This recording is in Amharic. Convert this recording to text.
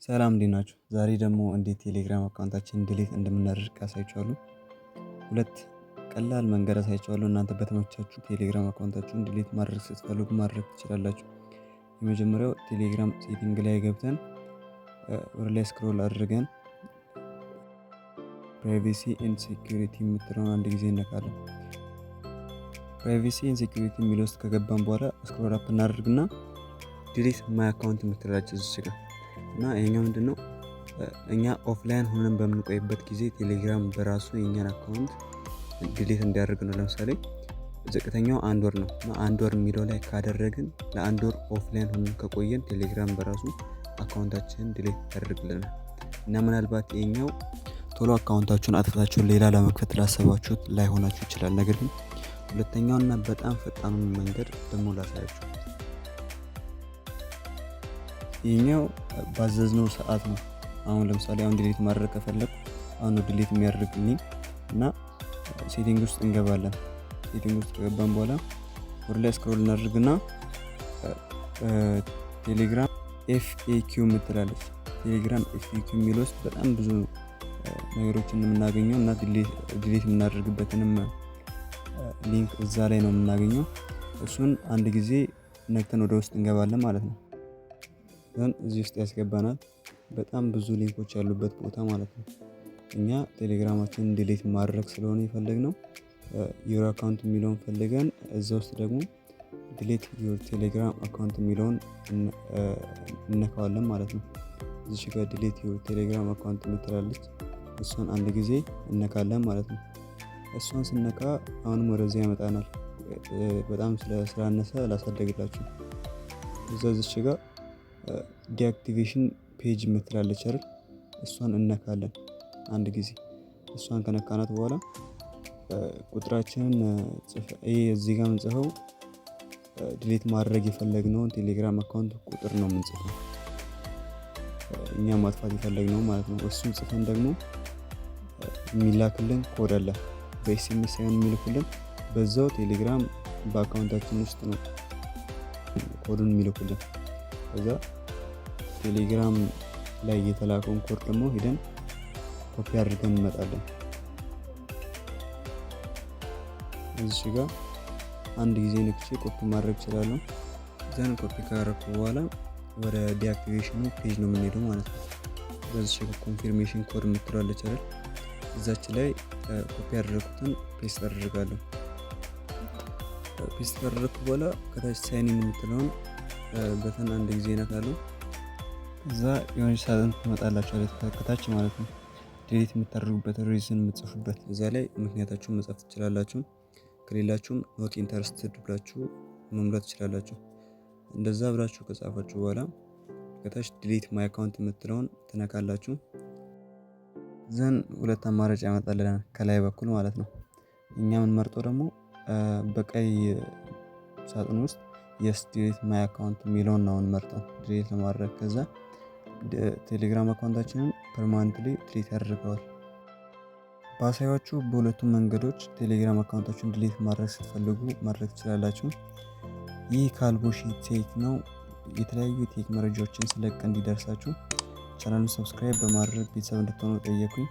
ሰላም እንዴት ናችሁ? ዛሬ ደግሞ እንዴት ቴሌግራም አካውንታችንን ዲሊት እንደምናደርግ አሳያችኋለሁ። ሁለት ቀላል መንገድ አሳያችኋለሁ። እናንተ በተመቻችሁ ቴሌግራም አካውንታችሁን ዲሊት ማድረግ ስትፈልጉ ማድረግ ትችላላችሁ። የመጀመሪያው ቴሌግራም ሴቲንግ ላይ ገብተን ወደ ላይ ስክሮል አድርገን ፕራይቬሲ ኤንድ ሴኩሪቲ የምትለውን አንድ ጊዜ እነካለን። ፕራይቬሲ ኤንድ ሴኩሪቲ የሚለው ውስጥ ከገባን በኋላ ስክሮል አፕ እናደርግና ዲሊት ማይ አካውንት የምትላችሁ እዚህ ጋር እና ይሄኛው ምንድነው? እኛ ኦፍላይን ሆነን በምንቆይበት ጊዜ ቴሌግራም በራሱ የኛን አካውንት ዲሊት እንዲያደርግ ነው። ለምሳሌ ዝቅተኛው 1 ወር ነው እና 1 ወር የሚለው ላይ ካደረግን ለ1 ወር ኦፍላይን ሆነን ከቆየን ቴሌግራም በራሱ አካውንታችንን ዲሊት ያደርግልናል። እና ምናልባት ይሄኛው ቶሎ አካውንታችሁን አጥፍታችሁ ሌላ ለመክፈት ላሰባችሁት ላይሆናችሁ ይችላል። ነገር ግን ሁለተኛውና በጣም ፈጣኑን መንገድ ደግሞ ላሳያችሁ። ይሄኛው ባዘዝነው ሰዓት ነው። አሁን ለምሳሌ ዲሊት ማድረግ ከፈለኩ አሁን ዲሊት የሚያደርግልኝ እና ሴቲንግ ውስጥ እንገባለን። ሴቲንግ ውስጥ ከገባን በኋላ ወደ ላይ ስክሮል እናደርግና ቴሌግራም FAQ የምትላለች ቴሌግራም FAQ የሚለው ውስጥ በጣም ብዙ ነገሮችን የምናገኘው እና ዲሊት የምናደርግበትንም ሊንክ እዛ ላይ ነው የምናገኘው። እሱን አንድ ጊዜ ነክተን ወደ ውስጥ እንገባለን ማለት ነው። እዚህ ውስጥ ያስገባናል በጣም ብዙ ሊንኮች ያሉበት ቦታ ማለት ነው። እኛ ቴሌግራማችንን ዲሊት ማድረግ ስለሆነ የፈለግነው ዩር አካውንት የሚለውን ፈልገን እዛ ውስጥ ደግሞ ዲሊት ዩር ቴሌግራም አካውንት የሚለውን እነካዋለን ማለት ነው። እዚህ ጋር ዲሊት ዩር ቴሌግራም አካውንት የምትላለች እሷን አንድ ጊዜ እነካለን ማለት ነው። እሷን ስነካ አሁንም ወደዚህ ያመጣናል። በጣም ስላነሰ ላሳደግላችሁ እዚች ጋር ዲአክቲቬሽን ፔጅ የምትላለች አይደል? እሷን እነካለን አንድ ጊዜ። እሷን ከነካናት በኋላ ቁጥራችንን እዚህ ጋር የምንጽፈው ዲሊት ማድረግ የፈለግነውን ቴሌግራም አካውንት ቁጥር ነው የምንጽፈው፣ እኛ ማጥፋት የፈለግነው ማለት ነው። እሱን ጽፈን ደግሞ የሚላክልን ኮድ አለ። በኤስኤምኤስ ሳይሆን የሚልኩልን በዛው ቴሌግራም በአካውንታችን ውስጥ ነው ኮዱን የሚልኩልን። ከዛ ቴሌግራም ላይ የተላከውን ኮድ ደግሞ ሄደን ኮፒ አድርገን እንመጣለን። እዚህ ጋር አንድ ጊዜ ነክቼ ኮፒ ማድረግ እችላለሁ። ዘን ኮፒ ካደረኩ በኋላ ወደ ዲአክቲቬሽኑ ፔጅ ነው የምንሄደው ማለት ነው። በዚህ ጋር ኮንፊርሜሽን ኮድ የምትላለች አይደል? እዛች ላይ ኮፒ ያደረኩትን ፔስት አደርጋለሁ። ፔስት ካደረኩ በኋላ ከታች ሳይን ኢን የምትለውን በተን አንድ ጊዜ ነካለሁ። እዛ የሆነች ሳጥን ትመጣላችኋለች ከታች ማለት ነው። ዲሊት የምታደርጉበት ሪዝን የምትጽፉበት እዛ ላይ ምክንያታችሁን መጻፍ ትችላላችሁ። ከሌላችሁም ኖት ኢንተረስትድ ብላችሁ መሙላት ትችላላችሁ። እንደዛ ብላችሁ ከጻፋችሁ በኋላ ከታች ዲሊት ማይ አካውንት የምትለውን ትነካላችሁ። ዘን ሁለት አማራጭ ያመጣልናል ከላይ በኩል ማለት ነው። እኛ የምንመርጠው ደግሞ በቀይ ሳጥን ውስጥ የስ ዲሊት ማይ አካውንት የሚለውን ነው የምንመርጠው ዲሊት ለማድረግ። ከዛ ቴሌግራም አካውንታችንን ፐርማነንትሊ ዲሊት ያደርገዋል። ባሳያችሁ በሁለቱም መንገዶች ቴሌግራም አካውንታችሁን ዲሊት ማድረግ ስትፈልጉ ማድረግ ትችላላችሁ። ይህ ካልቦሺ ቴክ ነው። የተለያዩ የቴክ መረጃዎችን ስለቅ እንዲደርሳችሁ ቻናሉን ሰብስክራይብ በማድረግ ቤተሰብ እንድትሆኑ ጠየቁኝ።